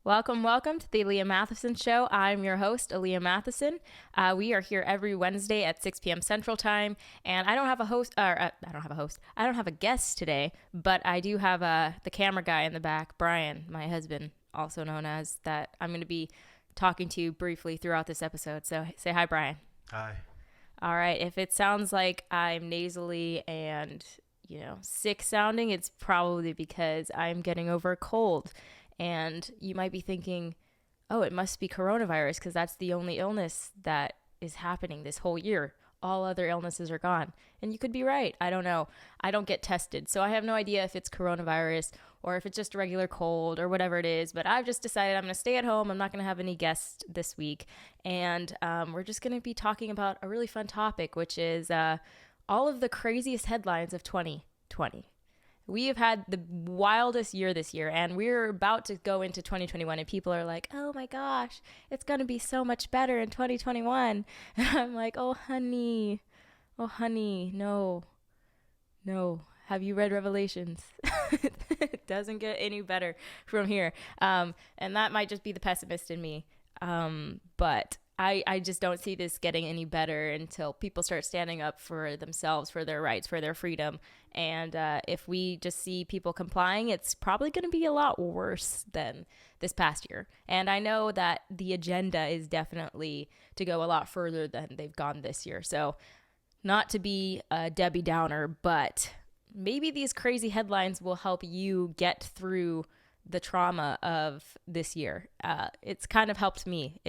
Welcome to the Aliya Mathiesen Show. I'm your host, Aliya Mathiesen. We are here every Wednesday at 6 p.m. Central Time, and I don't have a guest today, but I do have the camera guy in the back, Brian, my husband, also known as, that I'm going to be talking to you briefly throughout this episode. So say hi, Brian. Hi. All right. If it sounds like I'm nasally and, sick sounding, it's probably because I'm getting over a cold. And you might be thinking, oh, it must be coronavirus because that's the only illness that is happening this whole year. All other illnesses are gone. And you could be right. I don't know. I don't get tested. So I have no idea if it's coronavirus or if it's just a regular cold or whatever it is. But I've just decided I'm going to stay at home. I'm not going to have any guests this week. And we're just going to be talking about a really fun topic, which is all of the craziest headlines of 2020. We have had the wildest year this year, and we're about to go into 2021, and people are like, oh my gosh, it's going to be so much better in 2021. And I'm like, oh honey, no. Have you read Revelations? It doesn't get any better from here. And that might just be the pessimist in me. But I just don't see this getting any better until people start standing up for themselves, for their rights, for their freedom. And if we just see people complying, it's probably going to be a lot worse than this past year. And I know that the agenda is definitely to go a lot further than they've gone this year. So not to be a Debbie Downer, but maybe these crazy headlines will help you get through the trauma of this year. It's kind of helped me.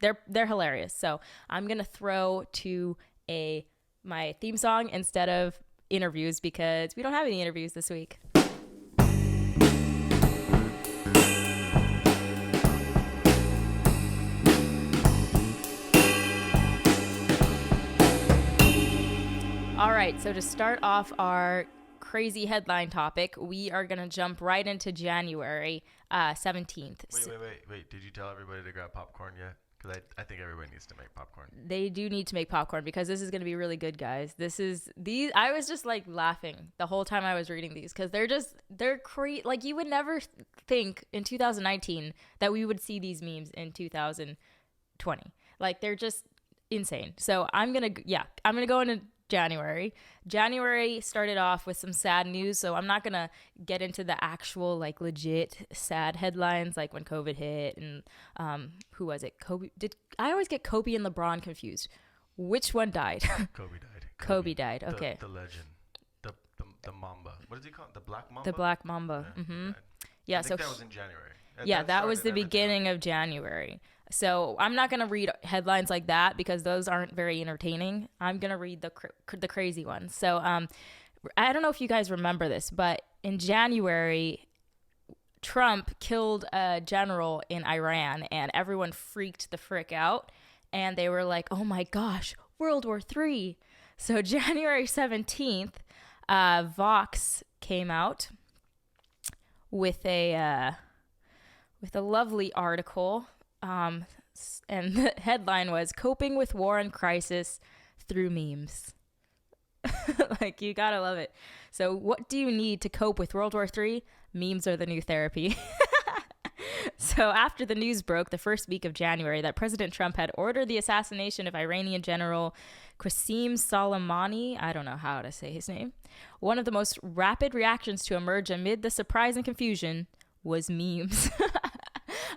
They're hilarious. So I'm gonna throw to my theme song instead of interviews because we don't have any interviews this week. All right, so to start off our crazy headline topic, we are gonna jump right into January 17th. Wait. Did you tell everybody to grab popcorn yet? Because I think everybody needs to make popcorn. They do need to make popcorn because this is going to be really good, guys. I was just like laughing the whole time I was reading these because they're crazy. Like you would never think in 2019 that we would see these memes in 2020. Like they're just insane. So I'm going to go into January. January started off with some sad news, so I'm not gonna get into the actual like legit sad headlines like when COVID hit and who was it? I always get Kobe and LeBron confused. Which one died? Kobe died. Kobe died. Okay. The legend. The Mamba. What is he called? The Black Mamba? The Black Mamba. Yeah, mm-hmm. Yeah, that was in January. That was the beginning of January. So I'm not going to read headlines like that because those aren't very entertaining. I'm going to read the crazy ones. So I don't know if you guys remember this, but in January, Trump killed a general in Iran and everyone freaked the frick out. And they were like, oh my gosh, World War III. So January 17th, Vox came out with a lovely article. And the headline was "Coping with War and Crisis Through Memes." Like, you gotta love it. So what do you need to cope with World War III? Memes are the new therapy. So after the news broke the first week of January that President Trump had ordered the assassination of Iranian General Qasem Soleimani, I don't know how to say his name, one of the most rapid reactions to emerge amid the surprise and confusion was memes.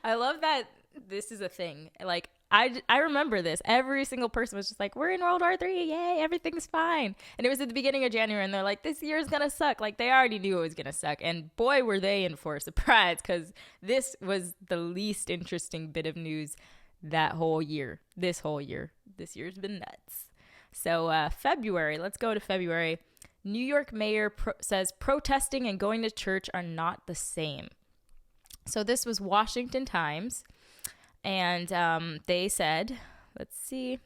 I love that this is a thing. Like, I remember this. Every single person was just like, we're in World War III. Yay, everything's fine. And it was at the beginning of January, and they're like, this year's going to suck. Like, they already knew it was going to suck. And boy, were they in for a surprise, because this was the least interesting bit of news that whole year. This whole year. This year's been nuts. So February, let's go to February. New York mayor says protesting and going to church are not the same. So this was Washington Times. And they said, let's see.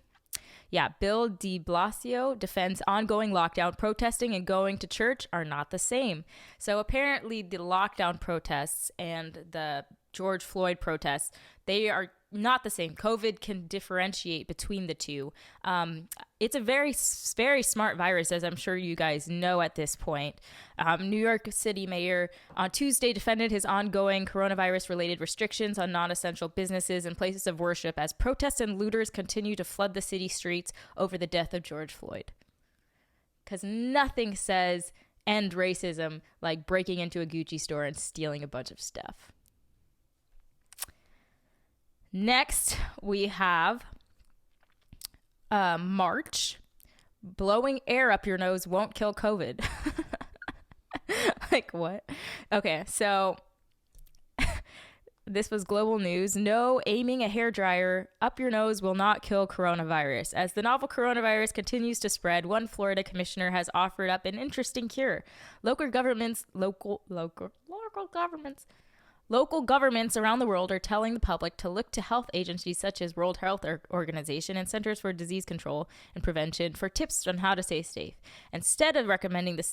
Yeah, Bill de Blasio defends ongoing lockdown. Protesting and going to church are not the same. So apparently the lockdown protests and the George Floyd protests, they are, not the same. COVID can differentiate between the two. It's a very, very smart virus, as I'm sure you guys know at this point. New York City mayor on Tuesday defended his ongoing coronavirus-related restrictions on non-essential businesses and places of worship as protests and looters continue to flood the city streets over the death of George Floyd. Because nothing says end racism like breaking into a Gucci store and stealing a bunch of stuff. Next, we have March. Blowing air up your nose won't kill COVID. Like, what? Okay, so this was global news. No, aiming a hairdryer up your nose will not kill coronavirus. As the novel coronavirus continues to spread, one Florida commissioner has offered up an interesting cure. Local governments around the world are telling the public to look to health agencies such as World Health Organization and Centers for Disease Control and Prevention for tips on how to stay safe. Instead of recommending the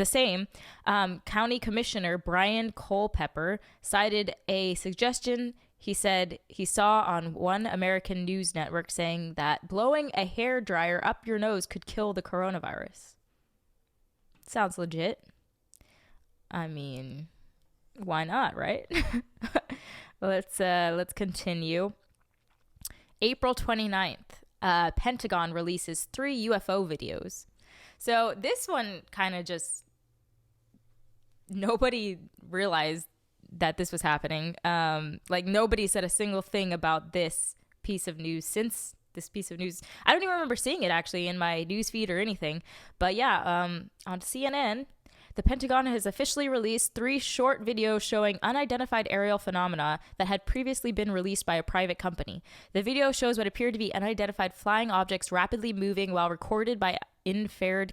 same, County Commissioner Brian Culpepper cited a suggestion he said he saw on one American news network saying that blowing a hair dryer up your nose could kill the coronavirus. Sounds legit. I mean, why not, right? Let's continue. April 29th, Pentagon releases 3 UFO videos. So this one kind of just, nobody realized that this was happening. Like, nobody said a single thing about this piece of news since this piece of news. I don't even remember seeing it actually in my news feed or anything. But yeah, on CNN, the Pentagon has officially released 3 short videos showing unidentified aerial phenomena that had previously been released by a private company. The video shows what appear to be unidentified flying objects rapidly moving while recorded by infrared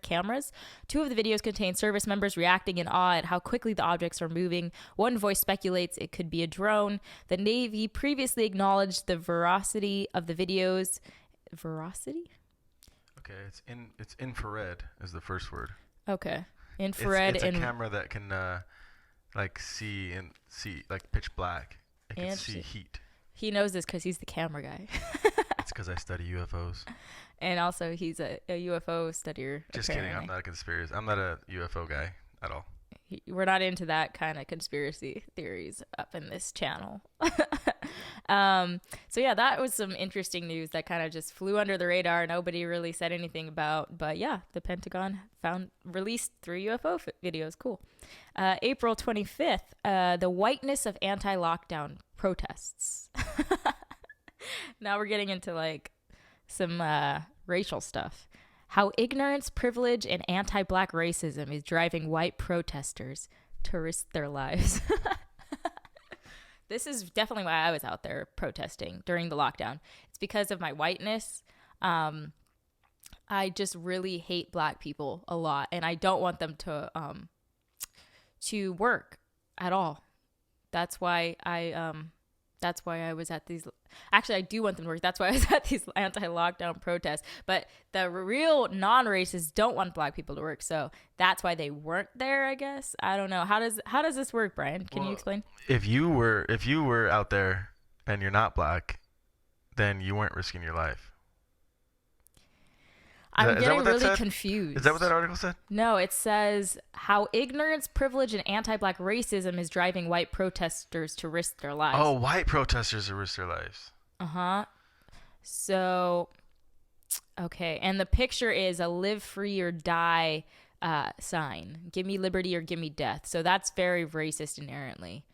cameras. 2 of the videos contain service members reacting in awe at how quickly the objects are moving. One voice speculates it could be a drone. The Navy previously acknowledged the veracity of the videos. Veracity? Okay, it's infrared is the first word. Okay, infrared. It's a camera that can like see like pitch black. It can see heat. He knows this because he's the camera guy. It's because I study UFOs. And also, he's a UFO studier. Just apparently. kidding. I'm not a conspiracy. I'm not a UFO guy at all. We're not into that kind of conspiracy theories up in this channel. So yeah, that was some interesting news that kind of just flew under the radar. Nobody really said anything about, but yeah, the Pentagon released 3 UFO videos. Cool. April 25th, the whiteness of anti-lockdown protests. Now we're getting into like some racial stuff. How ignorance, privilege, and anti-black racism is driving white protesters to risk their lives. This is definitely why I was out there protesting during the lockdown. It's because of my whiteness. I just really hate black people a lot, and I don't want them to work at all. That's why I was at these. Actually, I do want them to work. That's why I was at these anti-lockdown protests. But the real non-racists don't want black people to work, so that's why they weren't there, I guess. I don't know. How does this work, Brian? Can you explain? If you were out there and you're not black, then you weren't risking your life. I'm getting really confused. Is that what that article said? No, it says how ignorance, privilege, and anti-black racism is driving white protesters to risk their lives. Oh, white protesters to risk their lives. Uh-huh. So, okay. And the picture is a live free or die sign. Give me liberty or give me death. So that's very racist inherently,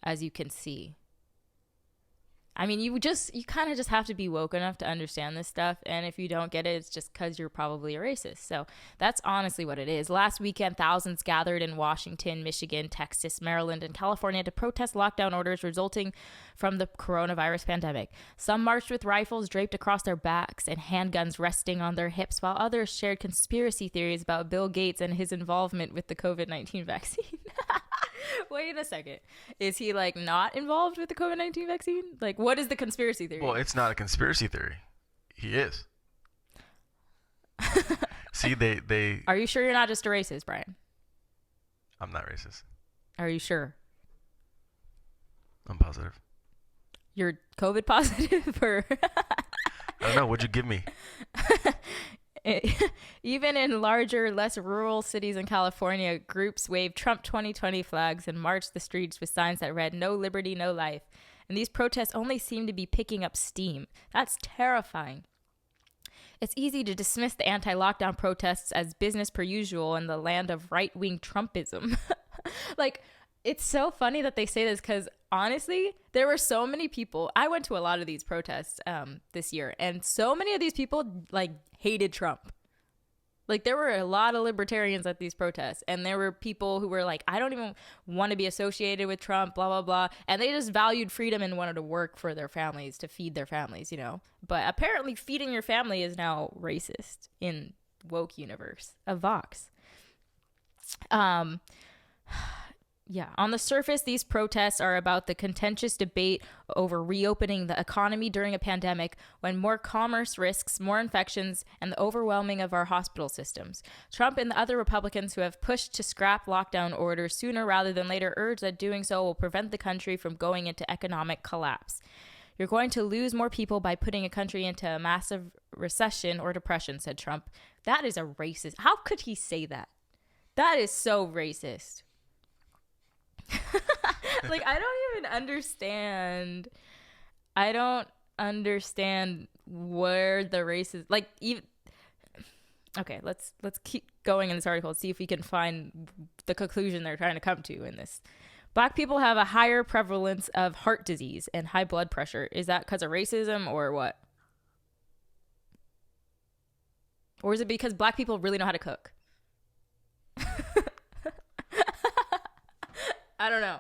as you can see. I mean, you kind of just have to be woke enough to understand this stuff. And if you don't get it, it's just because you're probably a racist. So that's honestly what it is. Last weekend, thousands gathered in Washington, Michigan, Texas, Maryland, and California to protest lockdown orders resulting from the coronavirus pandemic. Some marched with rifles draped across their backs and handguns resting on their hips, while others shared conspiracy theories about Bill Gates and his involvement with the COVID-19 vaccine. Wait a second. Is he like not involved with the COVID-19 vaccine? Like, what is the conspiracy theory? Well, it's not a conspiracy theory. He is. See, they. Are you sure you're not just a racist, Brian? I'm not racist. Are you sure? I'm positive. You're COVID positive or? I don't know. What'd you give me? Even in larger, less rural cities in California, groups waved Trump 2020 flags and marched the streets with signs that read, "No liberty, no life." And these protests only seem to be picking up steam. That's terrifying. It's easy to dismiss the anti-lockdown protests as business per usual in the land of right-wing Trumpism. Like, it's so funny that they say this because honestly, there were so many people. I went to a lot of these protests this year, and so many of these people like hated Trump. Like, there were a lot of libertarians at these protests, and there were people who were like, I don't even want to be associated with Trump, blah, blah, blah. And they just valued freedom and wanted to work for their families, to feed their families, you know. But apparently feeding your family is now racist in woke universe of Vox. Yeah, on the surface, these protests are about the contentious debate over reopening the economy during a pandemic when more commerce risks more infections and the overwhelming of our hospital systems. Trump and the other Republicans who have pushed to scrap lockdown orders sooner rather than later urge that doing so will prevent the country from going into economic collapse. You're going to lose more people by putting a country into a massive recession or depression, said Trump. That is a racist. How could he say that? That is so racist. Like, I don't even understand. I don't understand where the race is. Like, even okay, let's keep going in this article and see if we can find the conclusion they're trying to come to in this. Black people have a higher prevalence of heart disease and high blood pressure. Is that because of racism or what? Or is it because black people really know how to cook? I don't know.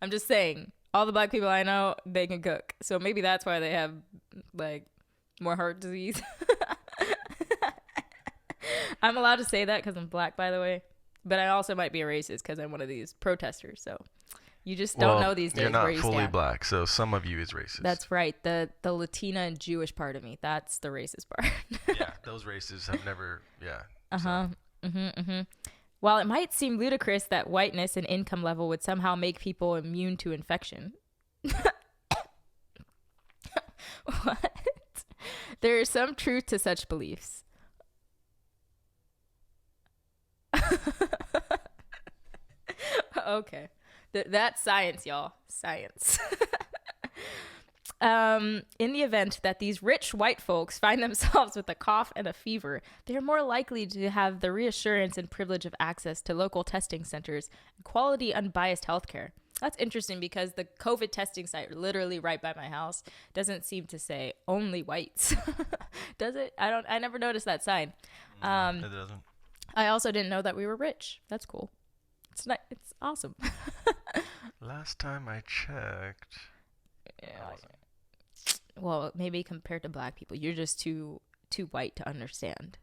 I'm just saying, all the black people I know, they can cook. So maybe that's why they have, like, more heart disease. I'm allowed to say that because I'm black, by the way. But I also might be a racist because I'm one of these protesters. So you just don't know these days. You're not where you fully stand. black, so some of you is racist. That's right. The Latina and Jewish part of me. That's the racist part. Yeah, those races have never, yeah. Uh-huh. So. While it might seem ludicrous that whiteness and income level would somehow make people immune to infection. What? There is some truth to such beliefs. Okay. That's science, y'all. Science. In the event that these rich white folks find themselves with a cough and a fever, they're more likely to have the reassurance and privilege of access to local testing centers and quality, unbiased healthcare. That's interesting because the COVID testing site literally right by my house doesn't seem to say only whites. Does it? I never noticed that sign. It doesn't. I also didn't know that we were rich. That's cool. It's awesome. Last time I checked. Yeah. Well, maybe compared to black people, you're just too white to understand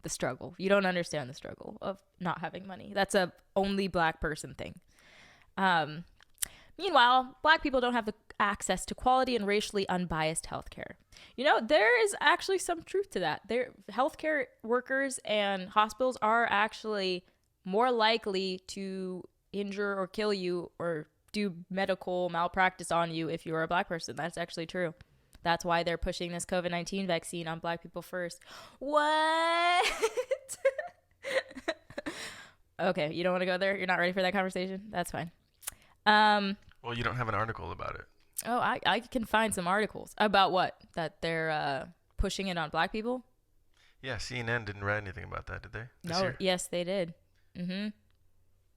the struggle. You don't understand the struggle of not having money. That's a only black person thing. Meanwhile, black people don't have the access to quality and racially unbiased healthcare. You know, there is actually some truth to that. Healthcare workers and hospitals are actually more likely to injure or kill you or do medical malpractice on you if you're a black person. That's actually true. That's why they're pushing this COVID-19 vaccine on black people first. What? Okay, you don't want to go there? You're not ready for that conversation? That's fine. Well, you don't have an article about it. Oh, I can find some articles. About what? That they're pushing it on black people? Yeah, CNN didn't write anything about that, did they? No, Year? yes, they did. Mm-hmm.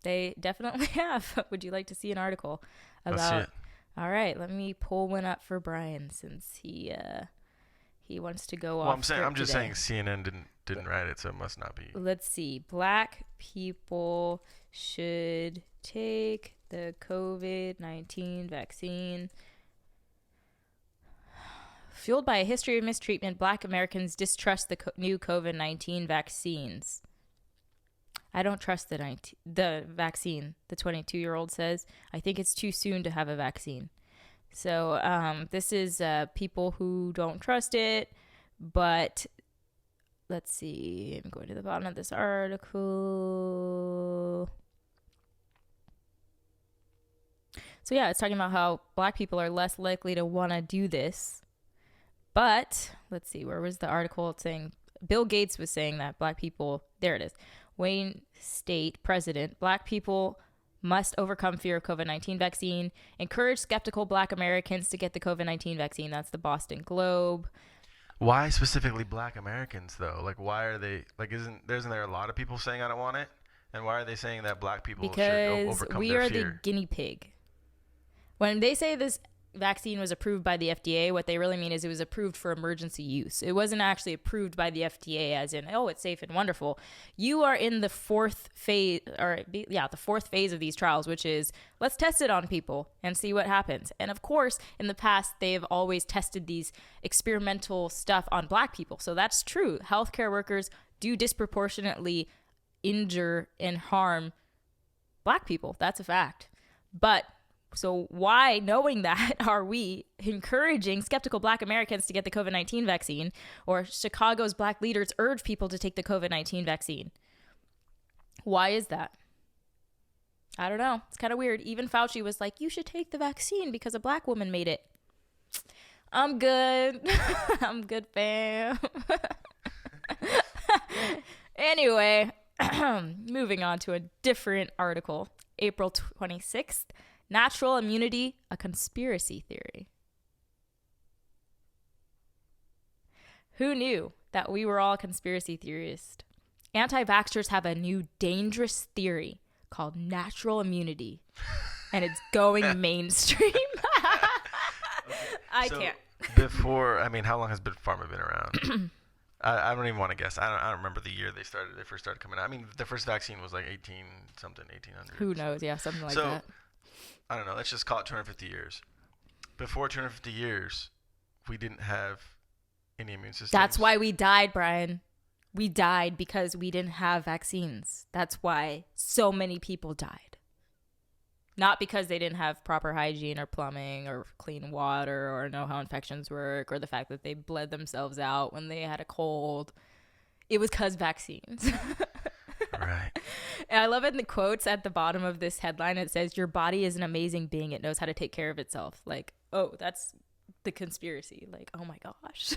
They definitely have. Would you like to see an article about? Let's see it. All right, let me pull one up for Brian since he wants to go off. Well, I'm just saying CNN didn't write it, so it must not be. Let's see. Black people should take the COVID-19 vaccine. Fueled by a history of mistreatment, black Americans distrust the new COVID-19 vaccines. I don't trust the vaccine, the 22-year-old says. I think it's too soon to have a vaccine. So this is people who don't trust it, but let's see. I'm going to the bottom of this article. So yeah, it's talking about how black people are less likely to want to do this. But let's see, where was the article? It's saying Bill Gates was saying that black people, there it is. Wayne State president, black people must overcome fear of COVID-19 vaccine, encourage skeptical black Americans to get the COVID-19 vaccine. That's the Boston Globe. Why specifically black Americans though? Like, why are they like? Isn't there a lot of people saying I don't want it? And why are they saying that black people should overcome we their are fear? the guinea pig. When they say this vaccine was approved by the FDA, what they really mean is it was approved for emergency use. It wasn't actually approved by the FDA as in, oh, it's safe and wonderful. You are in the fourth phase of these trials, which is let's test it on people and see what happens. And of course, in the past, they've always tested these experimental stuff on black people. So that's true. Healthcare workers do disproportionately injure and harm black people. That's a fact. But so why, knowing that, are we encouraging skeptical black Americans to get the COVID-19 vaccine, or Chicago's black leaders urge people to take the COVID-19 vaccine? Why is that? I don't know. It's kind of weird. Even Fauci was like, you should take the vaccine because a black woman made it. I'm good. I'm good, fam. Anyway, moving on to a different article. April 26th. Natural immunity, a conspiracy theory. Who knew that we were all conspiracy theorists? Anti-vaxxers have a new dangerous theory called natural immunity, and it's going mainstream. I can't. How long has Big Pharma been around? I don't even want to guess. I don't remember the year they first started coming out. I mean, the first vaccine was like 1800. Who knows? Yeah, something like that. I don't know. Let's just call it 250 years. Before 250 years, we didn't have any immune systems. That's why we died, Brian. We died because we didn't have vaccines. That's why so many people died. Not because they didn't have proper hygiene or plumbing or clean water or know how infections work or the fact that they bled themselves out when they had a cold. It was because vaccines. Right. And I love it in the quotes at the bottom of this headline. It says, your body is an amazing being. It knows how to take care of itself. Like, oh, that's the conspiracy. Like, oh my gosh.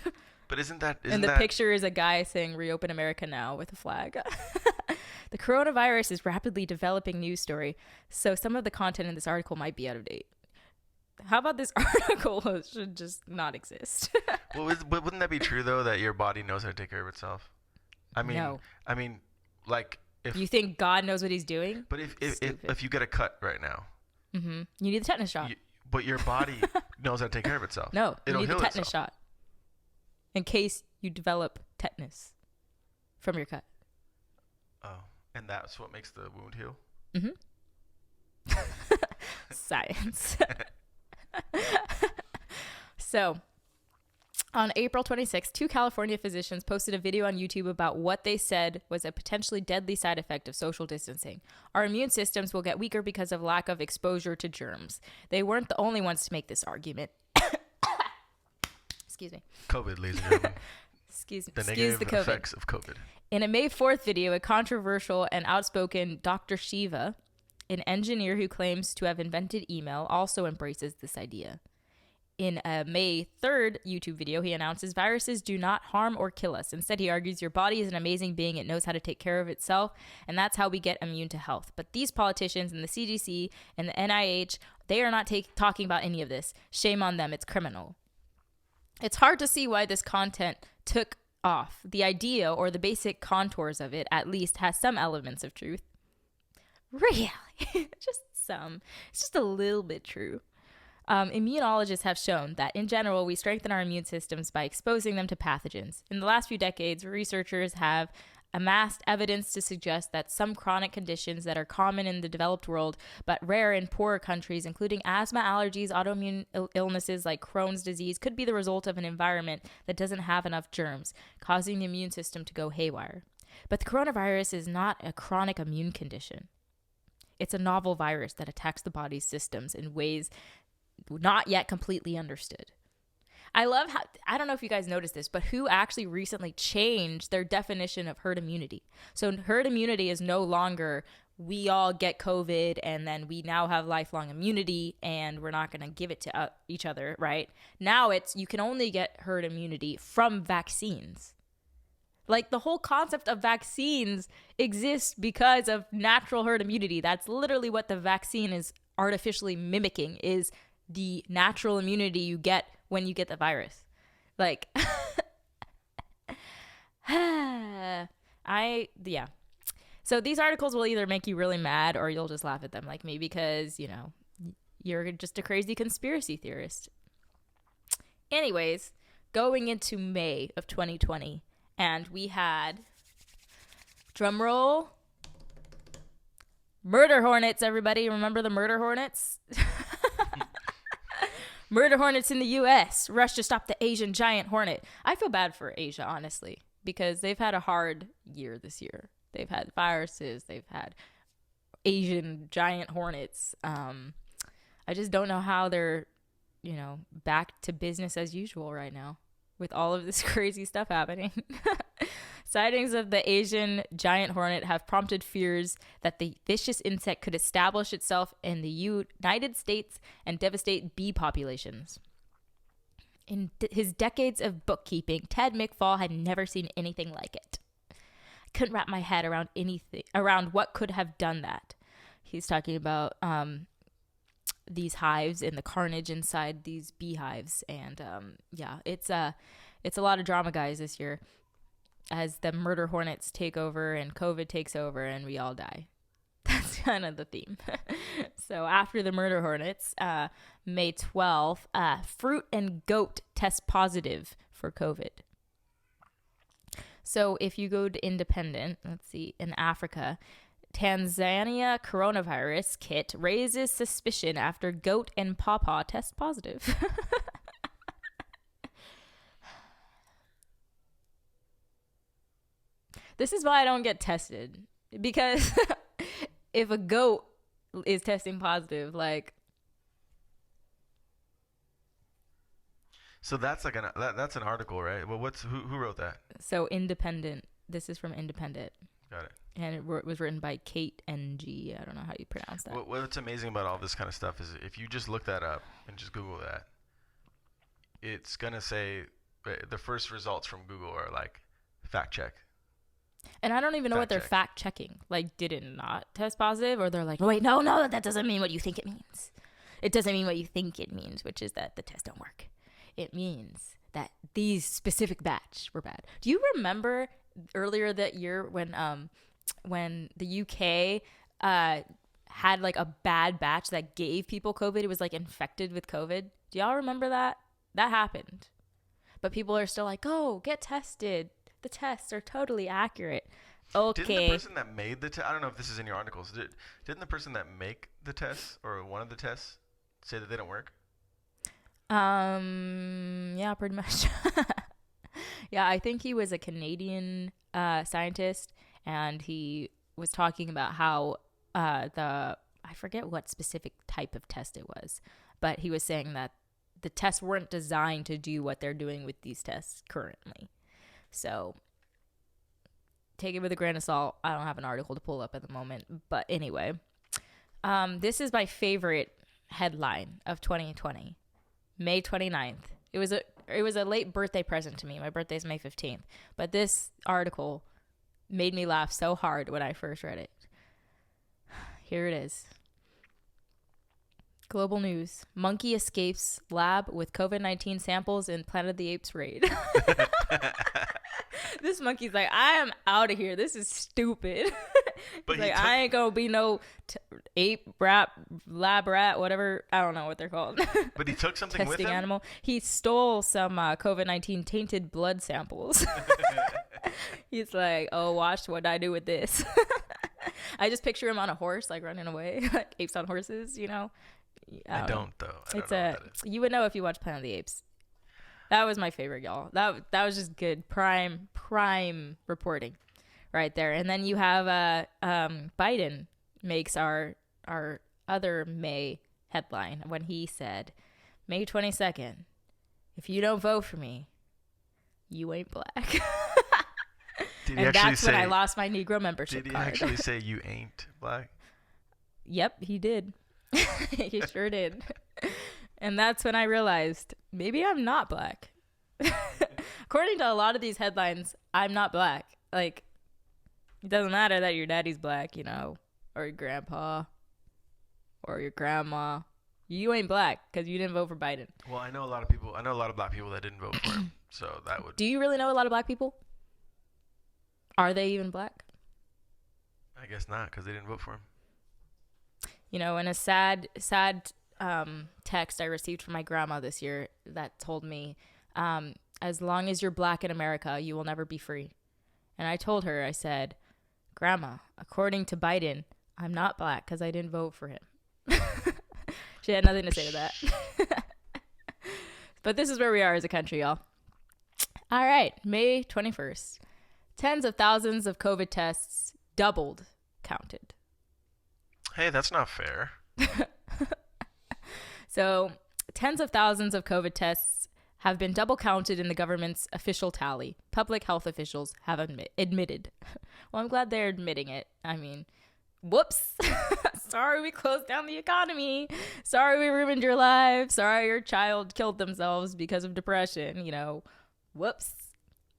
But isn't that picture is a guy saying reopen America now with a flag. The coronavirus is rapidly developing news story. So some of the content in this article might be out of date. How about this article should just not exist? Well, wouldn't that be true though, that your body knows how to take care of itself? No. Like, if you think God knows what he's doing? But if you get a cut right now, you need the tetanus shot. But your body knows how to take care of itself. No, you need the tetanus shot in case you develop tetanus from your cut. Oh, and that's what makes the wound heal? Mm-hmm. Science. So, on April 26th, 2 California physicians posted a video on YouTube about what they said was a potentially deadly side effect of social distancing. Our immune systems will get weaker because of lack of exposure to germs. They weren't the only ones to make this argument. Excuse me. COVID, ladies and gentlemen. The negative effects of COVID. In a May 4th video, a controversial and outspoken Dr. Shiva, an engineer who claims to have invented email, also embraces this idea. In a May 3rd YouTube video, he announces viruses do not harm or kill us. Instead, he argues your body is an amazing being. It knows how to take care of itself, and that's how we get immune to health. But these politicians and the CDC and the NIH, they are not talking about any of this. Shame on them. It's criminal. It's hard to see why this content took off. The idea, or the basic contours of it, at least, has some elements of truth. Really? Just some. It's just a little bit true. Immunologists have shown that, in general, we strengthen our immune systems by exposing them to pathogens. In the last few decades, researchers have amassed evidence to suggest that some chronic conditions that are common in the developed world but rare in poorer countries, including asthma, allergies, autoimmune illnesses like Crohn's disease, could be the result of an environment that doesn't have enough germs, causing the immune system to go haywire. But the coronavirus is not a chronic immune condition. It's a novel virus that attacks the body's systems in ways not yet completely understood. I love how, I don't know if you guys noticed this, but WHO actually recently changed their definition of herd immunity. So herd immunity is no longer we all get COVID and then we now have lifelong immunity and we're not going to give it to each other, right? Now it's you can only get herd immunity from vaccines. Like the whole concept of vaccines exists because of natural herd immunity. That's literally what the vaccine is artificially mimicking, is the natural immunity you get when you get the virus. Like, yeah. So these articles will either make you really mad or you'll just laugh at them like me because, you know, you're just a crazy conspiracy theorist. Anyways, going into May of 2020, and we had, drumroll, murder hornets, everybody. Remember the murder hornets? Murder hornets in the U.S. rush to stop the Asian giant hornet. I feel bad for Asia, honestly, because they've had a hard year this year. They've had viruses. They've had Asian giant hornets. I just don't know how they're, you know, back to business as usual right now with all of this crazy stuff happening. Sightings of the Asian giant hornet have prompted fears that the vicious insect could establish itself in the United States and devastate bee populations. In his decades of bookkeeping, Ted McFall had never seen anything like it. Couldn't wrap my head around what could have done that. He's talking about these hives and the carnage inside these beehives, and yeah, it's a lot of drama, guys, this year as the murder hornets take over and COVID takes over and we all die. That's kind of the theme. So after the murder hornets, May 12th, fruit and goat test positive for COVID. So if you go to Independent, let's see, in Africa, Tanzania coronavirus kit raises suspicion after goat and pawpaw test positive. This is why I don't get tested. Because if a goat is testing positive, like... So that's like that's an article, right? Well, who wrote that? So Independent. This is from Independent. Got it. And it was written by Kate NG. I don't know how you pronounce that. What's amazing about all this kind of stuff is if you just look that up and just Google that, it's going to say the first results from Google are like fact check. And I don't even know what they're fact checking. Like, did it not test positive? Or they're like, wait, no, that doesn't mean what you think it means. It doesn't mean what you think it means, which is that the test don't work. It means that these specific batch were bad. Do you remember earlier that year when the UK had like a bad batch that gave people COVID? It was like infected with COVID. Do y'all remember that? That happened. But people are still like, oh, get tested. The tests are totally accurate. Okay. Didn't the person that made the test, I don't know if this is in your articles, didn't the person that make the tests or one of the tests say that they don't work? Yeah, pretty much. Yeah, I think he was a Canadian scientist, and he was talking about how I forget what specific type of test it was, but he was saying that the tests weren't designed to do what they're doing with these tests currently. So take it with a grain of salt. I don't have an article to pull up at the moment, but anyway, this is my favorite headline of 2020. May 29th. It was a late birthday present to me. My birthday's May 15th. But this article made me laugh so hard when I first read it. Here it is. Global news. Monkey escapes lab with COVID-19 samples in Planet of the Apes raid. This monkey's like, I am out of here. This is stupid. But like, I ain't gonna be no ape rat, lab rat, whatever. I don't know what they're called. But he took something with him? Testing animal. He stole some COVID-19 tainted blood samples. He's like, oh, watch what I do with this. I just picture him on a horse, like running away, like apes on horses, you know? I don't though. I don't know what that is. You would know if you watched Planet of the Apes. That was my favorite, y'all. That was just good. Prime reporting right there. And then you have Biden makes our other May headline when he said, May 22nd, if you don't vote for me, you ain't black. Did he And actually that's when I say- lost my Negro membership Did he card. actually say you ain't black? Yep, he did. He sure did. And that's when I realized maybe I'm not black. According to a lot of these headlines, I'm not black. Like, it doesn't matter that your daddy's black, you know, or your grandpa, or your grandma. You ain't black because you didn't vote for Biden. Well, I know a lot of people. I know a lot of black people that didn't vote for him. So that would. Do you really know a lot of black people? Are they even black? I guess not, because they didn't vote for him. You know, in a sad text I received from my grandma this year that told me, as long as you're black in America, you will never be free. And I told her, I said, Grandma, according to Biden, I'm not black because I didn't vote for him. She had nothing to say to that. But this is where we are as a country, y'all. All right, May 21st. Tens of thousands of COVID tests doubled counted. Hey, that's not fair. So, tens of thousands of COVID tests have been double counted in the government's official tally. Public health officials have admitted. Well, I'm glad they're admitting it. I mean, whoops. Sorry we closed down the economy. Sorry we ruined your life. Sorry your child killed themselves because of depression. You know, whoops.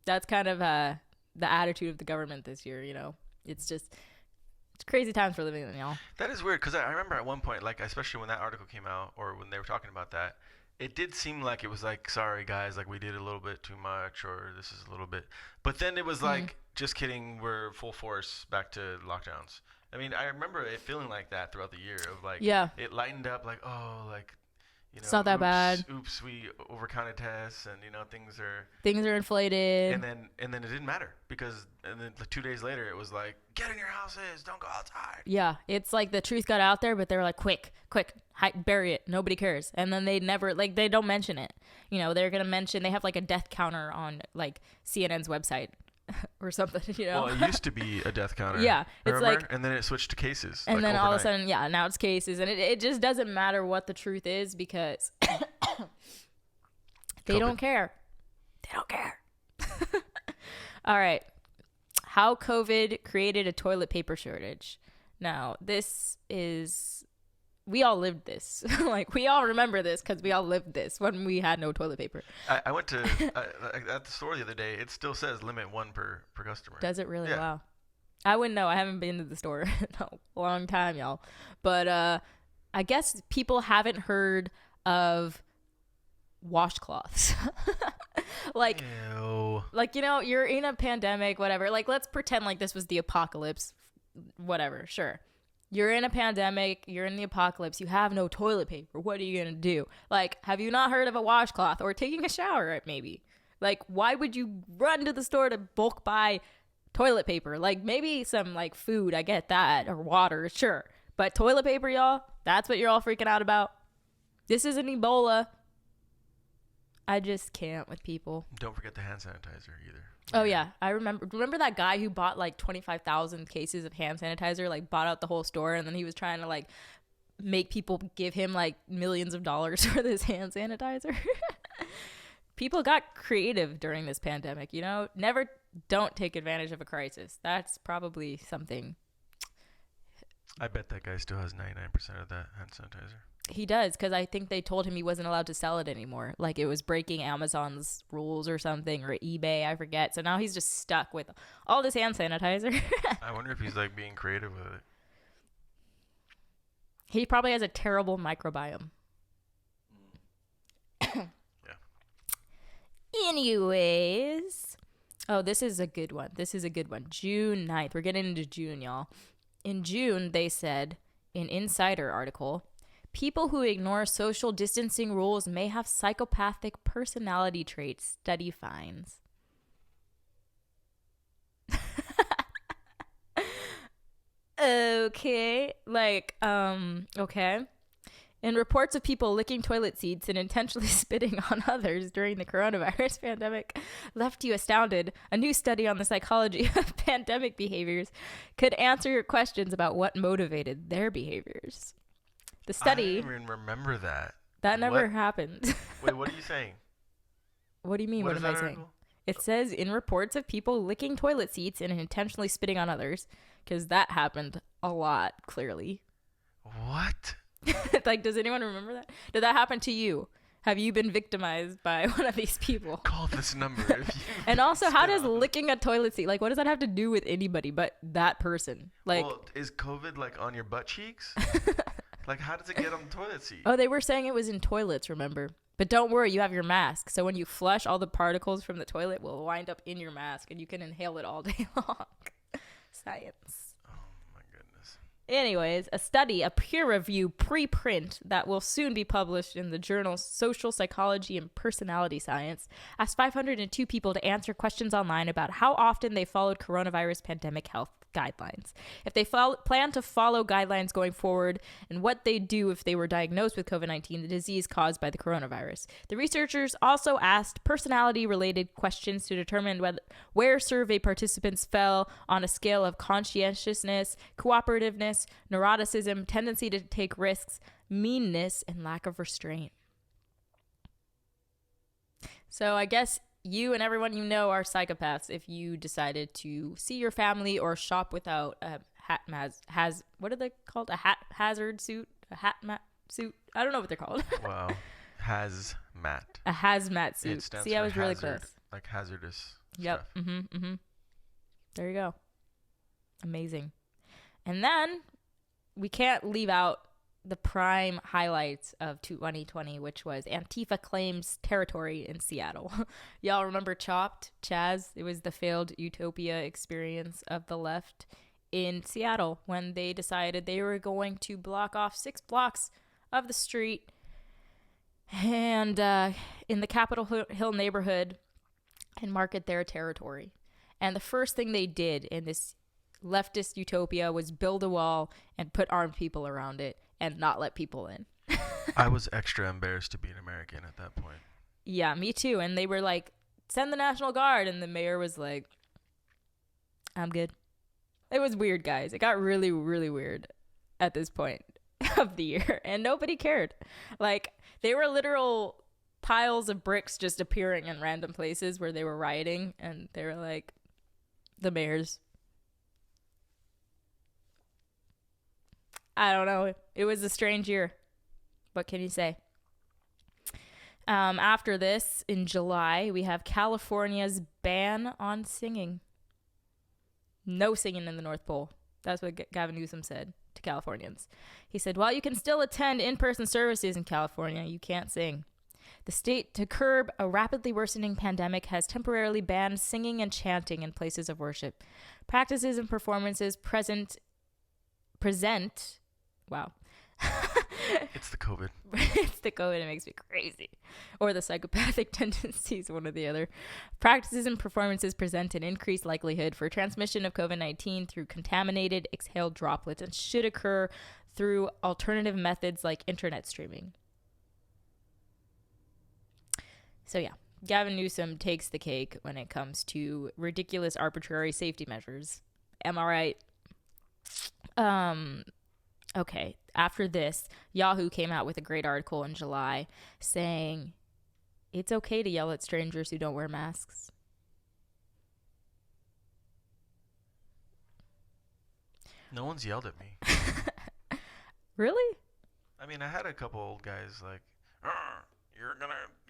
That's kind of the attitude of the government this year, you know. It's crazy times we're living in, y'all. That is weird, because I remember at one point, like, especially when that article came out, or when they were talking about that, it did seem like it was like, sorry guys, like we did a little bit too much, or this is a little bit. But then it was like, just kidding, we're full force back to lockdowns. I mean, I remember it feeling like that throughout the year of like, it lightened up like, oh, like, you know, it's not that bad. Oops, we overcounted tests, and you know things are inflated. And then it didn't matter, because and then like 2 days later it was like, get in your houses, don't go outside. Yeah, it's like the truth got out there, but they were like, quick, bury it. Nobody cares. And then they don't mention it. You know, they're gonna mention, they have like a death counter on like CNN's website or something. You know, well, it used to be a death counter. Yeah, it's remember? like, and then it switched to cases. And like then all of a overnight. sudden, yeah, now it's cases, and it just doesn't matter what the truth is, because they don't care. They don't care. All right. How COVID created a toilet paper shortage. Now, we all lived this. Like, we all remember this because we all lived this when we had no toilet paper. I went to at the store the other day. It still says limit one per customer. Does it really? Yeah. Wow. I wouldn't know. I haven't been to the store in a long time, y'all. But I guess people haven't heard of washcloths. Like, ew. Like, you know, you're in a pandemic, whatever. Like, let's pretend like this was the apocalypse. Whatever, sure. You're in a pandemic, you're in the apocalypse, you have no toilet paper. What are you going to do? Like, have you not heard of a washcloth or taking a shower, maybe? Like, why would you run to the store to bulk buy toilet paper? Like, maybe some, like, food, I get that, or water, sure. But toilet paper, y'all, that's what you're all freaking out about? This isn't Ebola. I just can't with people. Don't forget the hand sanitizer either. Oh, yeah. I remember that guy who bought like 25,000 cases of hand sanitizer, like bought out the whole store, and then he was trying to like make people give him like millions of dollars for this hand sanitizer. People got creative during this pandemic, you know? Don't take advantage of a crisis. That's probably something. I bet that guy still has 99% of that hand sanitizer. He does, because I think they told him he wasn't allowed to sell it anymore. Like, it was breaking Amazon's rules or something, or eBay, I forget. So now he's just stuck with all this hand sanitizer. I wonder if he's like being creative with it. He probably has a terrible microbiome. Yeah. Anyways. Oh, this is a good one. June 9th. We're getting into June, y'all. In June, they said, in Insider article, people who ignore social distancing rules may have psychopathic personality traits, study finds. Okay. Okay. In reports of people licking toilet seats and intentionally spitting on others during the coronavirus pandemic left you astounded, a new study on the psychology of pandemic behaviors could answer your questions about what motivated their behaviors. The study... I don't even remember that. That never happened. Wait, what are you saying? What do you mean? What am I saying? Article? It says in reports of people licking toilet seats and intentionally spitting on others, because that happened a lot, clearly. What? Like, does anyone remember that? Did that happen to you? Have you been victimized by one of these people? Call this number if you. And also, how does licking a toilet seat, like, what does that have to do with anybody but that person? Like, well, is COVID like on your butt cheeks? Like, how does it get on the toilet seat? oh, they were saying it was in toilets, remember? But don't worry, you have your mask. So when you flush, all the particles from the toilet will wind up in your mask, and you can inhale it all day long. Science. Oh, my goodness. Anyways, a peer-reviewed preprint that will soon be published in the journal Social Psychology and Personality Science, asked 502 people to answer questions online about how often they followed coronavirus pandemic health guidelines, if they plan to follow guidelines going forward, and what they do if they were diagnosed with COVID-19, the disease caused by the coronavirus. The researchers also asked personality-related questions to determine where survey participants fell on a scale of conscientiousness, cooperativeness, neuroticism, tendency to take risks, meanness, and lack of restraint. So I guess you and everyone you know are psychopaths if you decided to see your family or shop without a what are they called? A hazard suit? A suit? I don't know what they're called. Wow. Hazmat. A hazmat suit. See, I was really close. Like hazardous Yep. stuff. There you go. Amazing. And then we can't leave out the prime highlights of 2020, which was Antifa claims territory in Seattle. Y'all remember Chopped? Chaz? It was the failed utopia experience of the left in Seattle when they decided they were going to block off 6 blocks of the street and in the Capitol Hill neighborhood and market their territory. And the first thing they did in this leftist utopia was build a wall and put armed people around it and not let people in. I was extra embarrassed to be an American at that point. Yeah, me too. And they were like, send the National Guard. And the mayor was like, I'm good. It was weird, guys. It got really, really weird at this point of the year. And nobody cared. Like, they were literal piles of bricks just appearing in random places where they were rioting. And they were like, the mayor's. I don't know. It was a strange year. What can you say? After this, in July, we have California's ban on singing. No singing in the North Pole. That's what Gavin Newsom said to Californians. He said, while you can still attend in-person services in California, you can't sing. The state, to curb a rapidly worsening pandemic, has temporarily banned singing and chanting in places of worship. Practices and performances present. Wow. It's the COVID. It's the COVID. It makes me crazy. Or the psychopathic tendencies, one or the other. Practices and performances present an increased likelihood for transmission of COVID-19 through contaminated exhaled droplets and should occur through alternative methods like internet streaming. So yeah, Gavin Newsom takes the cake when it comes to ridiculous arbitrary safety measures. Am I right? Okay, after this, Yahoo came out with a great article in July saying it's okay to yell at strangers who don't wear masks. No one's yelled at me. Really? I mean, I had a couple old guys like,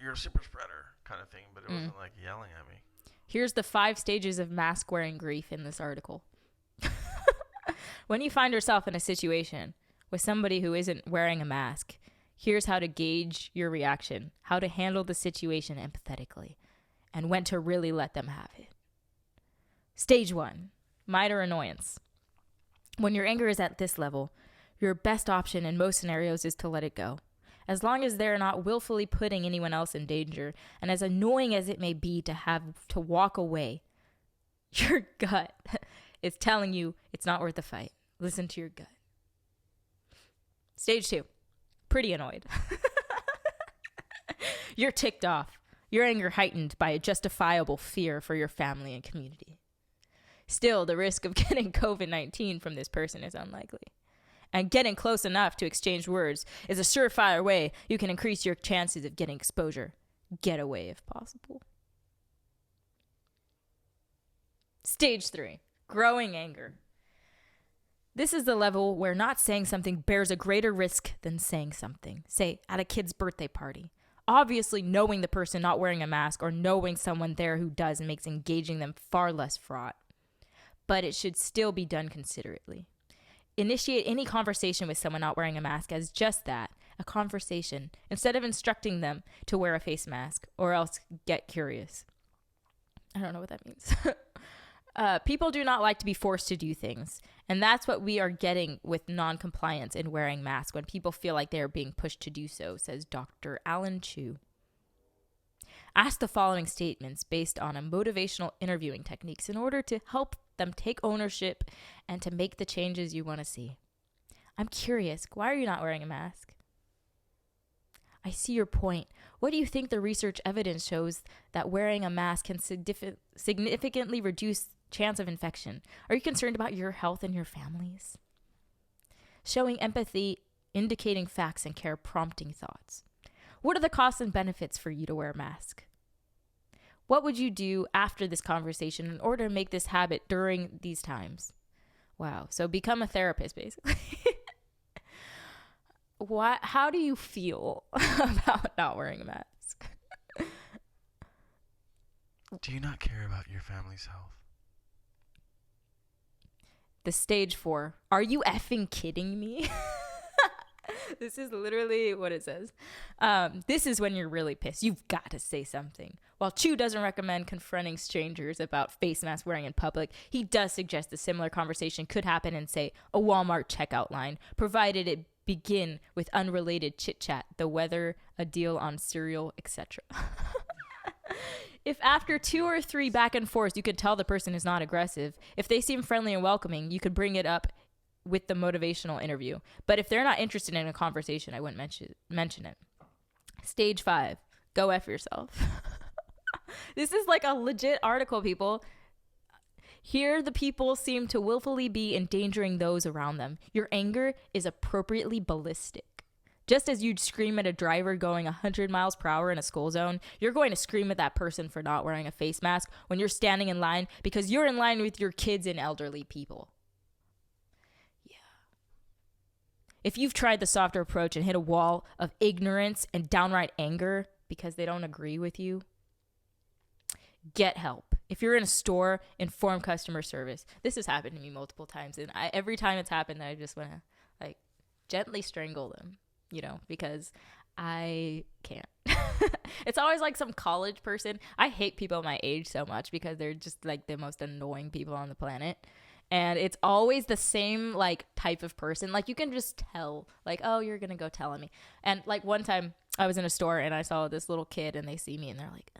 you're a super spreader kind of thing, but it wasn't like yelling at me. Here's the 5 stages of mask wearing grief in this article. When you find yourself in a situation with somebody who isn't wearing a mask, here's how to gauge your reaction, how to handle the situation empathetically, and when to really let them have it. Stage 1, minor annoyance. When your anger is at this level, your best option in most scenarios is to let it go. As long as they're not willfully putting anyone else in danger, and as annoying as it may be to have to walk away, your gut is telling you it's not worth the fight. Listen to your gut. Stage 2, pretty annoyed. You're ticked off. Your anger heightened by a justifiable fear for your family and community. Still, the risk of getting COVID-19 from this person is unlikely. And getting close enough to exchange words is a surefire way you can increase your chances of getting exposure. Get away if possible. Stage 3, growing anger. This is the level where not saying something bears a greater risk than saying something. Say, at a kid's birthday party. Obviously, knowing the person not wearing a mask or knowing someone there who does makes engaging them far less fraught. But it should still be done considerately. Initiate any conversation with someone not wearing a mask as just that, a conversation, instead of instructing them to wear a face mask or else get curious. I don't know what that means. People do not like to be forced to do things. And that's what we are getting with non-compliance in wearing masks when people feel like they are being pushed to do so, says Dr. Alan Chu. Ask the following statements based on a motivational interviewing techniques in order to help them take ownership and to make the changes you want to see. I'm curious, why are you not wearing a mask? I see your point. What do you think the research evidence shows that wearing a mask can significantly reduce chance of infection? Are you concerned about your health and your family's? Showing empathy, indicating facts and care, prompting thoughts. What are the costs and benefits for you to wear a mask? What would you do after this conversation in order to make this habit during these times? Wow. So become a therapist, basically. How do you feel about not wearing a mask? Do you not care about your family's health? The stage 4. Are you effing kidding me? This is literally what it says. This is when you're really pissed. You've got to say something. While Chu doesn't recommend confronting strangers about face mask wearing in public, he does suggest a similar conversation could happen in, say, a Walmart checkout line, provided it begin with unrelated chit-chat, the weather, a deal on cereal, etc. If after 2 or 3 back and forth, you could tell the person is not aggressive, if they seem friendly and welcoming, you could bring it up with the motivational interview. But if they're not interested in a conversation, I wouldn't mention it. Stage 5, go F yourself. This is like a legit article, people. Here, the people seem to willfully be endangering those around them. Your anger is appropriately ballistic. Just as you'd scream at a driver going 100 miles per hour in a school zone, you're going to scream at that person for not wearing a face mask when you're standing in line because you're in line with your kids and elderly people. Yeah. If you've tried the softer approach and hit a wall of ignorance and downright anger because they don't agree with you, get help. If you're in a store, inform customer service. This has happened to me multiple times, and every time it's happened, I just want to gently strangle them, because I can't. It's always like some college person. I hate people my age so much because they're just like the most annoying people on the planet. And it's always the same type of person. You can just tell, oh, you're going to go tell on me. And one time I was in a store and I saw this little kid and they see me and they're like,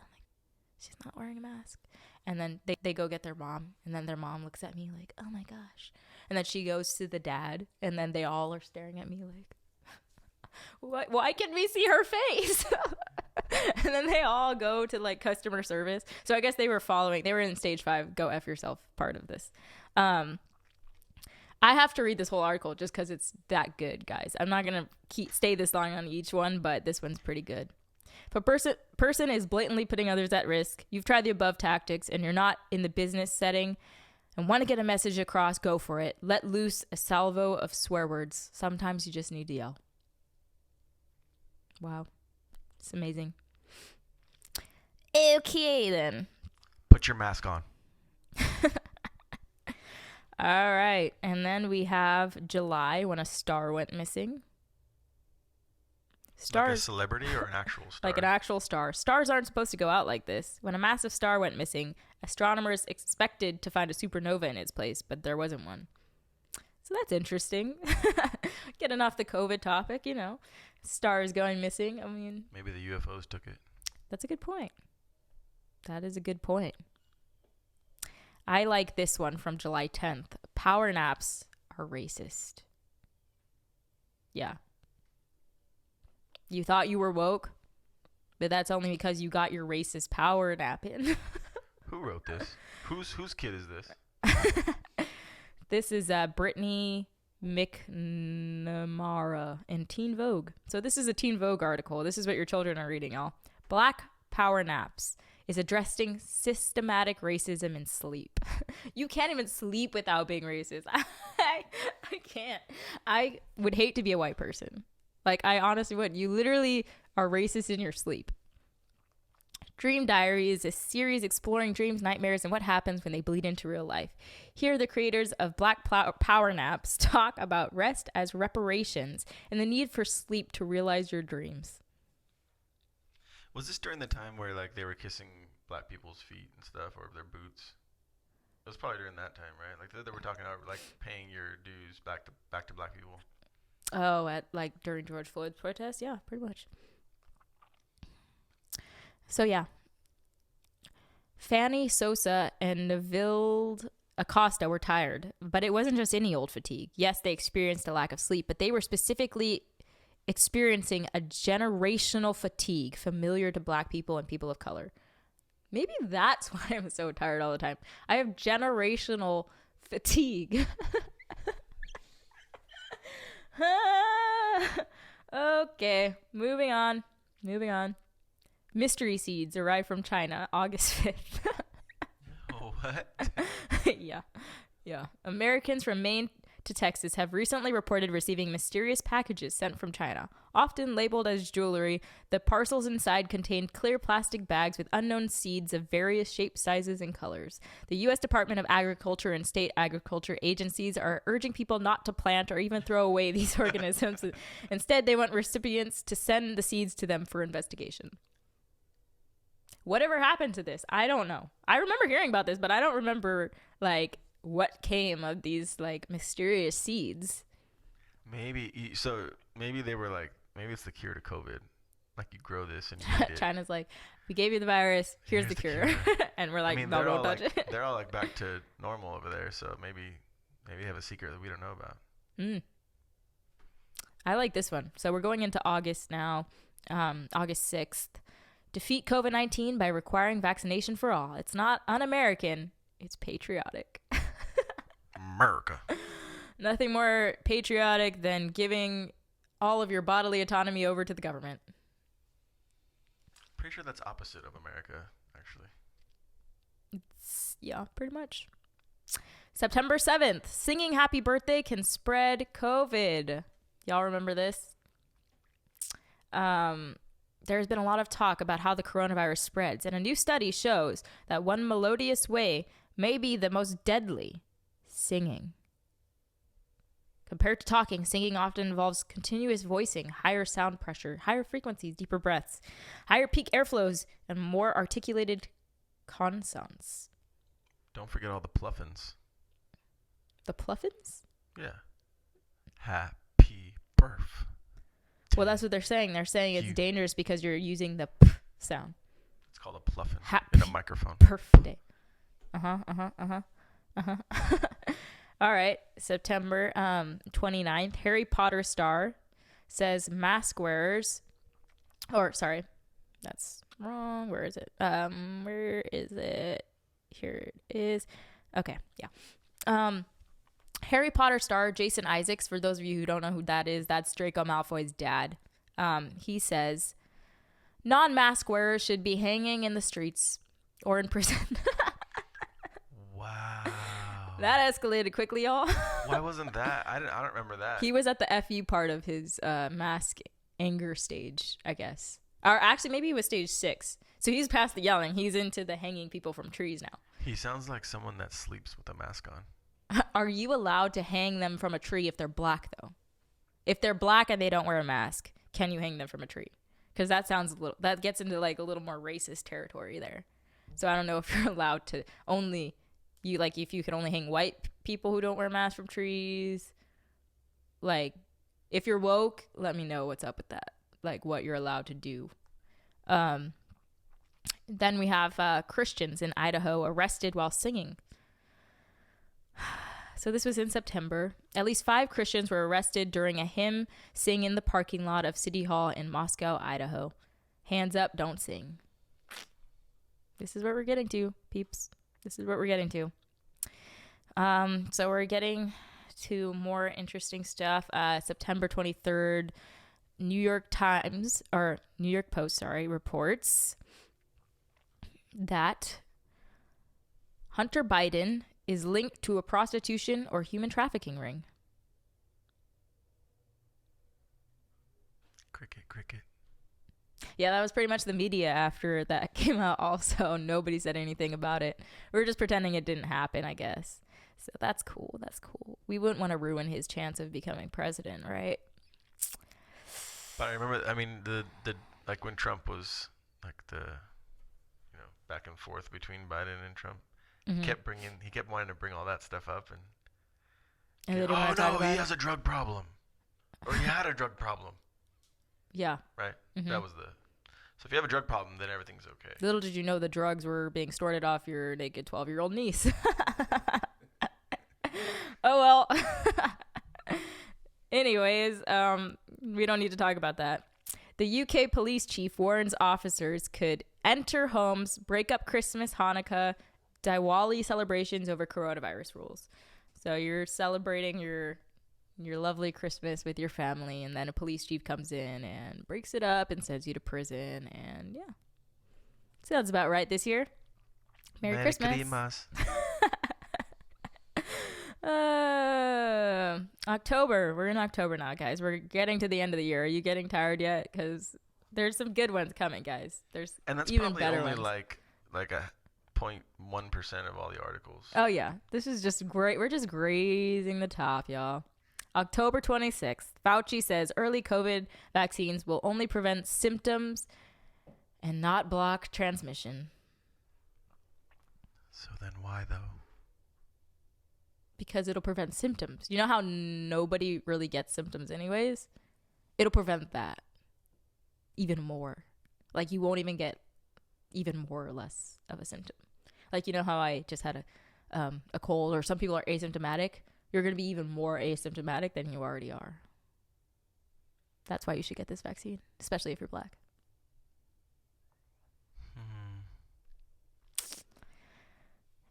she's not wearing a mask. And then they go get their mom, and then their mom looks at me like, oh my gosh. And then she goes to the dad, and then they all are staring at me like, why can't we see her face? And then they all go to customer service. So I guess they were in stage 5, go F yourself part of this. I have to read this whole article just because it's that good, guys. I'm not going to stay this long on each one, but this one's pretty good. If a person is blatantly putting others at risk, you've tried the above tactics, and you're not in the business setting and want to get a message across, go for it. Let loose a salvo of swear words. Sometimes you just need to yell. Wow. It's amazing. Okay, then. Put your mask on. All right. And then we have July, when a star went missing. Like a celebrity or an actual star? Like an actual star. Stars aren't supposed to go out like this. When a massive star went missing, astronomers expected to find a supernova in its place, but there wasn't one. So that's interesting. Getting off the COVID topic, stars going missing. I mean, maybe the UFOs took it. That's a good point. That is a good point. I like this one from July 10th. Power naps are racist. Yeah. You thought you were woke, but that's only because you got your racist power nap in. Who wrote this? Whose kid is this? This is Brittany McNamara in Teen Vogue. So this is a Teen Vogue article. This is what your children are reading, y'all. Black power naps. is addressing systematic racism in sleep. You can't even sleep without being racist. I can't. I would hate to be a white person. Like, I honestly would. You literally are racist in your sleep. Dream Diary is a series exploring dreams, nightmares, and what happens when they bleed into real life. Here, the creators of Black Power Naps talk about rest as reparations and the need for sleep to realize your dreams. Was this during the time where like they were kissing black people's feet and stuff, or their boots? It was probably during that time, right? Like they were talking about like paying your dues back to black people. Oh, at like during George Floyd's protest? Yeah, pretty much. So yeah, Fanny Sosa and Neville Acosta were tired, but it wasn't just any old fatigue. Yes, they experienced a lack of sleep, but they were specifically experiencing a generational fatigue familiar to black people and people of color. Maybe that's why I'm so tired all the time. I have generational fatigue. Okay, moving on. Mystery seeds arrived from China August 5th. Oh, what? Yeah. Americans from Maine to Texas have recently reported receiving mysterious packages sent from China. Often labeled as jewelry, the parcels inside contained clear plastic bags with unknown seeds of various shapes, sizes, and colors. The U.S. Department of Agriculture and state agriculture agencies are urging people not to plant or even throw away these organisms. Instead, they want recipients to send the seeds to them for investigation. Whatever happened to this? I don't know. I remember hearing about this, but I don't remember, like, what came of these, like, mysterious seeds. Maybe they were like, maybe it's the cure to COVID. Like, you grow this and you eat it. China's like, we gave you the virus, here's the cure. And we're like, no, don't touch it. They're all like back to normal over there, so maybe they have a secret that we don't know about. I like this one. So we're going into August now, August 6th. Defeat COVID-19 by requiring vaccination for all. It's not un-American, it's patriotic. America. Nothing more patriotic than giving all of your bodily autonomy over to the government. Pretty sure that's opposite of America, actually. Yeah, pretty much. September 7th, singing happy birthday can spread COVID. Y'all remember this? There's been a lot of talk about how the coronavirus spreads, and a new study shows that one melodious way may be the most deadly: singing. Compared to talking, singing often involves continuous voicing, higher sound pressure, higher frequencies, deeper breaths, higher peak airflows, and more articulated consonants. Don't forget all the pluffins. The pluffins? Yeah. Happy birth. Well, that's what they're saying. They're saying it's dangerous because you're using the p sound. It's called a pluffin in a microphone. Birthday. All right. September 29th. Harry Potter star says mask wearers. Or, sorry. That's wrong. Where is it? Where is it? Here it is. Okay. Yeah. Harry Potter star Jason Isaacs, for those of you who don't know who that is, that's Draco Malfoy's dad. He says, non-mask wearers should be hanging in the streets or in prison. Wow. That escalated quickly, y'all. Why wasn't that? I don't remember that. He was at the FU part of his mask anger stage, I guess. Or actually, maybe he was stage 6. So he's past the yelling. He's into the hanging people from trees now. He sounds like someone that sleeps with a mask on. Are you allowed to hang them from a tree if they're black, though? If they're black and they don't wear a mask, can you hang them from a tree? Because that gets into like a little more racist territory there. So I don't know if you're allowed to if you can only hang white people who don't wear masks from trees. Like, if you're woke, let me know what's up with that. Like, what you're allowed to do. Then we have Christians in Idaho arrested while singing. So this was in September. At least 5 Christians were arrested during a hymn sing in the parking lot of City Hall in Moscow, Idaho. Hands up, don't sing. This is what we're getting to, peeps. This is what we're getting to. So we're getting to more interesting stuff. September 23rd, New York Post, reports that Hunter Biden is linked to a prostitution or human trafficking ring. Cricket. Yeah, that was pretty much the media after that came out also. Nobody said anything about it. We were just pretending it didn't happen, I guess. So that's cool. That's cool. We wouldn't want to ruin his chance of becoming president, right? But I remember, I mean, the like when Trump was like back and forth between Biden and Trump, he kept wanting to bring all that stuff up, they didn't want to talk about he it. has a drug problem, or he had a drug problem. Yeah. Right. That was So if you have a drug problem, then everything's okay. Little did you know the drugs were being snorted off your naked 12-year-old niece. Oh well. Anyways, we don't need to talk about that. The UK police chief warns officers could enter homes, break up Christmas, Hanukkah, Diwali celebrations over coronavirus rules. So you're celebrating your lovely Christmas with your family, and then a police chief comes in and breaks it up and sends you to prison, and yeah. Sounds about right this year. Merry Christmas. October. We're in October now, guys. We're getting to the end of the year. Are you getting tired yet? Because there's some good ones coming, guys. And that's even probably better only ones. like a 0.1% of all the articles. Oh, yeah. This is just great. We're just grazing the top, y'all. October 26th, Fauci says early COVID vaccines will only prevent symptoms and not block transmission. So then why, though? Because it'll prevent symptoms. You know how nobody really gets symptoms anyways? It'll prevent that even more. Like, you won't even get even more or less of a symptom. Like, you know how I just had a cold, or some people are asymptomatic? You're going to be even more asymptomatic than you already are. That's why you should get this vaccine, especially if you're black.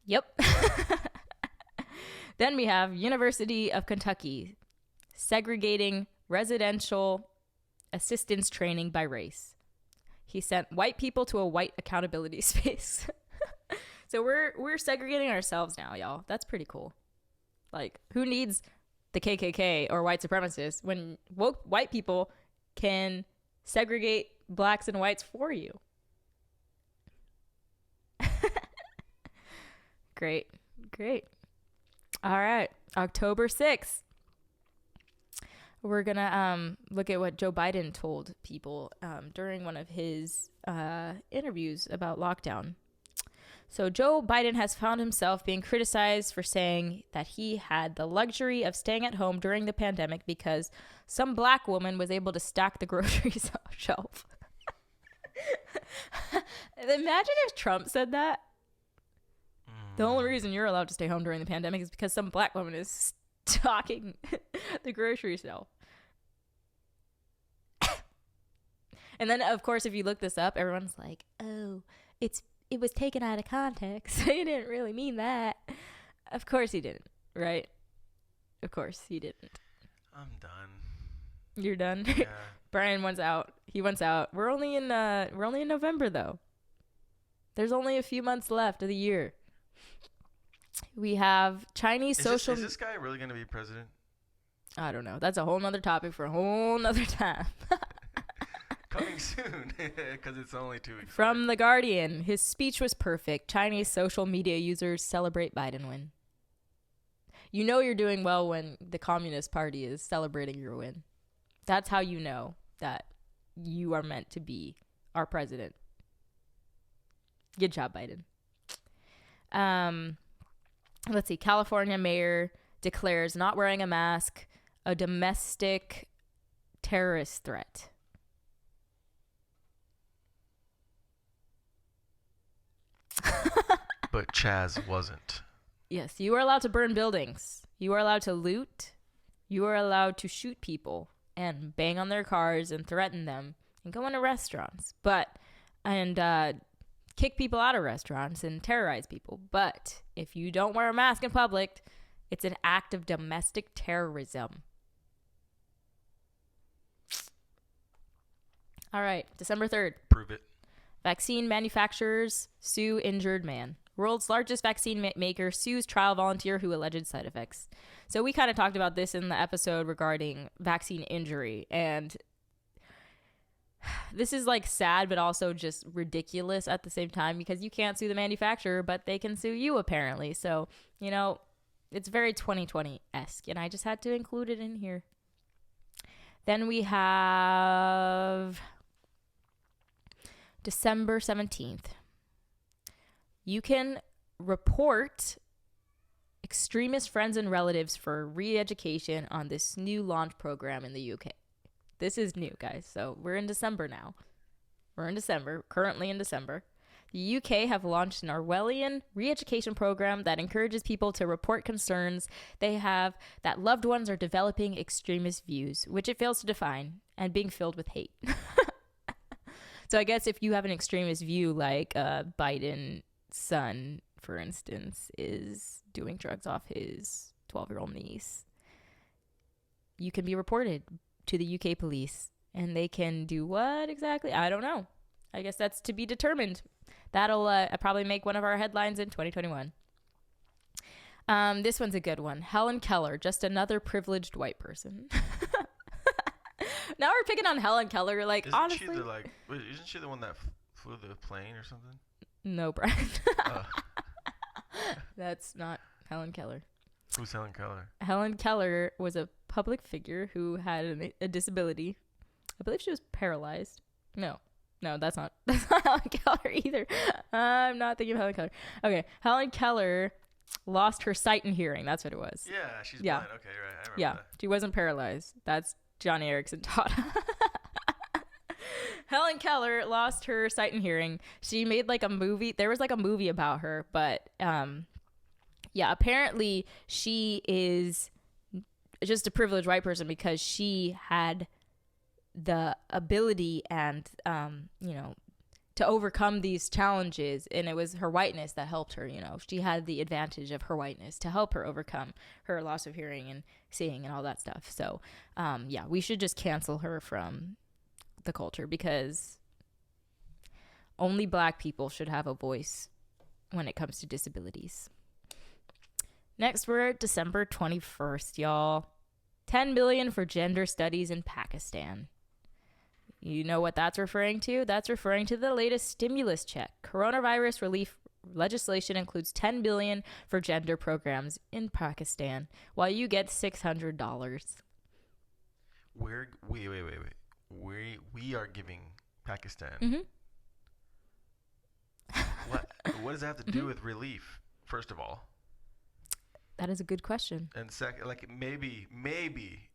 Yep. Then we have University of Kentucky segregating residential assistance training by race. He sent white people to a white accountability space. So we're segregating ourselves now, y'all. That's pretty cool. Like, who needs the KKK or white supremacists when woke white people can segregate blacks and whites for you? Great. All right, October 6th. We're going to look at what Joe Biden told people during one of his interviews about lockdown. So Joe Biden has found himself being criticized for saying that he had the luxury of staying at home during the pandemic because some black woman was able to stock the grocery shelf. Imagine if Trump said that. The only reason you're allowed to stay home during the pandemic is because some black woman is stocking the grocery shelf. And then, of course, if you look this up, everyone's like, oh, it was taken out of context. He didn't really mean that. Of course he didn't, right? Of course he didn't. I'm done. You're done? Yeah. Brian wants out. He wants out. We're only in November, though. There's only a few months left of the year. We have Chinese social... Is this guy really going to be president? I don't know. That's a whole nother topic for a whole nother time. Coming soon, because it's only 2 weeks. From The Guardian, his speech was perfect. Chinese social media users celebrate Biden win. You know you're doing well when the Communist Party is celebrating your win. That's how you know that you are meant to be our president. Good job, Biden. Let's see. California mayor declares not wearing a mask a domestic terrorist threat. But Chaz wasn't. Yes, you are allowed to burn buildings. You are allowed to loot. You are allowed to shoot people and bang on their cars and threaten them and go into restaurants. And kick people out of restaurants and terrorize people. But if you don't wear a mask in public, it's an act of domestic terrorism. All right, December 3rd. Prove it. Vaccine manufacturers sue injured man. World's largest vaccine maker sues trial volunteer who alleged side effects. So we kind of talked about this in the episode regarding vaccine injury. And this is like sad, but also just ridiculous at the same time, because you can't sue the manufacturer, but they can sue you apparently. So, you know, it's very 2020-esque, and I just had to include it in here. Then we have December 17th. You can report extremist friends and relatives for re-education on this new launch program in the UK. This is new, guys. So we're in December now. Currently in December. The UK have launched an Orwellian re-education program that encourages people to report concerns they have that loved ones are developing extremist views, which it fails to define, and being filled with hate. So I guess if you have an extremist view, like Biden's son, for instance, is doing drugs off his 12-year-old niece, you can be reported to the UK police, and they can do what exactly? I don't know. I guess that's to be determined. That'll probably make one of our headlines in 2021. This one's a good one. Helen Keller, just another privileged white person. Now we're picking on Helen Keller. Like, honestly, isn't she the one that flew the plane or something? No, Brian. That's not Helen Keller. Who's Helen Keller? Helen Keller was a public figure who had a disability. I believe she was paralyzed. No, that's not Helen Keller either. I'm not thinking of Helen Keller. Okay, Helen Keller lost her sight and hearing. That's what it was. Yeah, she's blind. Okay, right. I remember that. She wasn't paralyzed. That's Johnny Erickson taught. Helen Keller lost her sight and hearing. She made like a movie. There was like a movie about her, but apparently she is just a privileged white person because she had the ability and to overcome these challenges, and it was her whiteness that helped her. She had the advantage of her whiteness to help her overcome her loss of hearing and seeing and all that stuff. So we should just cancel her from the culture, because only black people should have a voice when it comes to disabilities. Next, we're at December 21st, y'all. $10 billion for gender studies in Pakistan. You know what that's referring to? That's referring to the latest stimulus check. Coronavirus relief legislation includes $10 billion for gender programs in Pakistan, while you get $600. Wait. We are giving Pakistan. Mm-hmm. What does that have to do with relief? First of all, that is a good question. And second, like maybe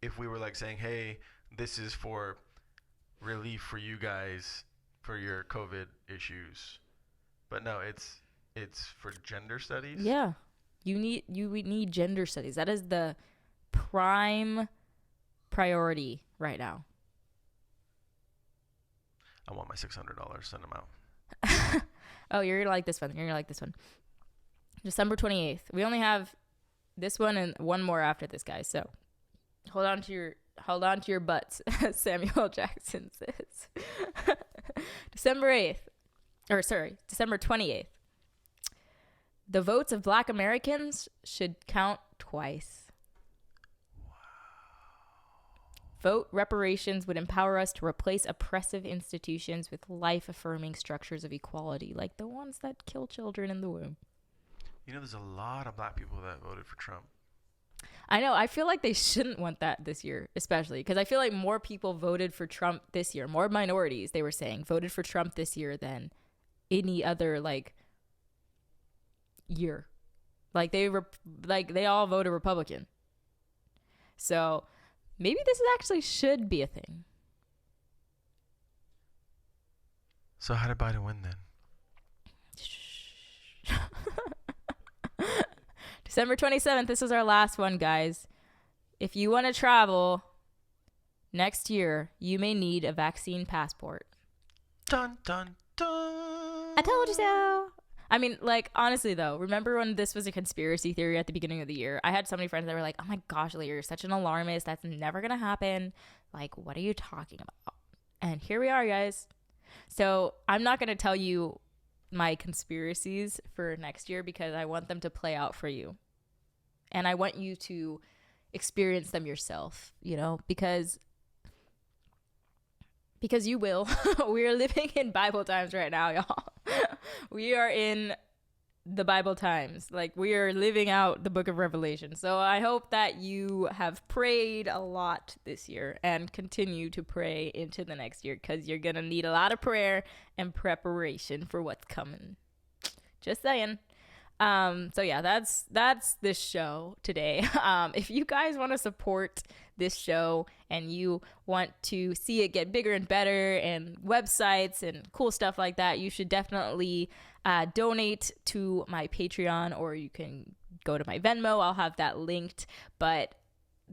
if we were like saying, hey, this is for relief for you guys for your COVID issues, but no, it's for gender studies. Yeah, we need gender studies. That is the prime priority right now. I want my $600. Send them out. Oh, you're gonna like this one. December 28th. We only have this one and one more after this, guys. So hold on to your butts, as Samuel Jackson says. December 28th. The votes of Black Americans should count twice. Vote reparations would empower us to replace oppressive institutions with life-affirming structures of equality, like the ones that kill children in the womb. There's a lot of black people that voted for Trump. I know. I feel like they shouldn't want that this year, especially because I feel like more people voted for Trump this year. More minorities, they were saying, voted for Trump this year than any other year. They all voted Republican. So maybe this actually should be a thing. So how did Biden win then? December 27th, this is our last one, guys. If you want to travel next year, you may need a vaccine passport. Dun, dun, dun. I told you so. I mean, honestly, though, remember when this was a conspiracy theory at the beginning of the year? I had so many friends that were like, oh my gosh, Aliya, you're such an alarmist. That's never going to happen. What are you talking about? And here we are, guys. So I'm not going to tell you my conspiracies for next year because I want them to play out for you. And I want you to experience them yourself, you know, because you will. We're living in Bible times right now, y'all. We are in the Bible times. Like, we are living out the book of Revelation. So I hope that you have prayed a lot this year and continue to pray into the next year, because you're going to need a lot of prayer and preparation for what's coming. Just saying. So yeah, that's this show today. If you guys want to support this show and you want to see it get bigger and better and websites and cool stuff like that, you should definitely donate to my Patreon, or you can go to my Venmo. I'll have that linked. But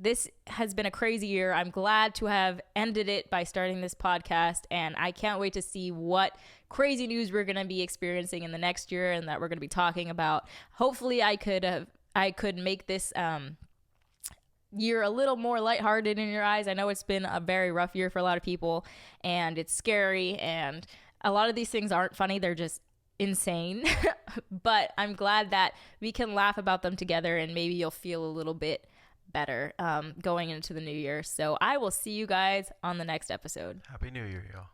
this has been a crazy year. I'm glad to have ended it by starting this podcast, and I can't wait to see what crazy news we're going to be experiencing in the next year and that we're going to be talking about. Hopefully I could make this year a little more lighthearted in your eyes. I know it's been a very rough year for a lot of people, and it's scary, and a lot of these things aren't funny. They're just insane. But I'm glad that we can laugh about them together, and maybe you'll feel a little bit better going into the new year. So I will see you guys on the next episode. Happy New Year, y'all.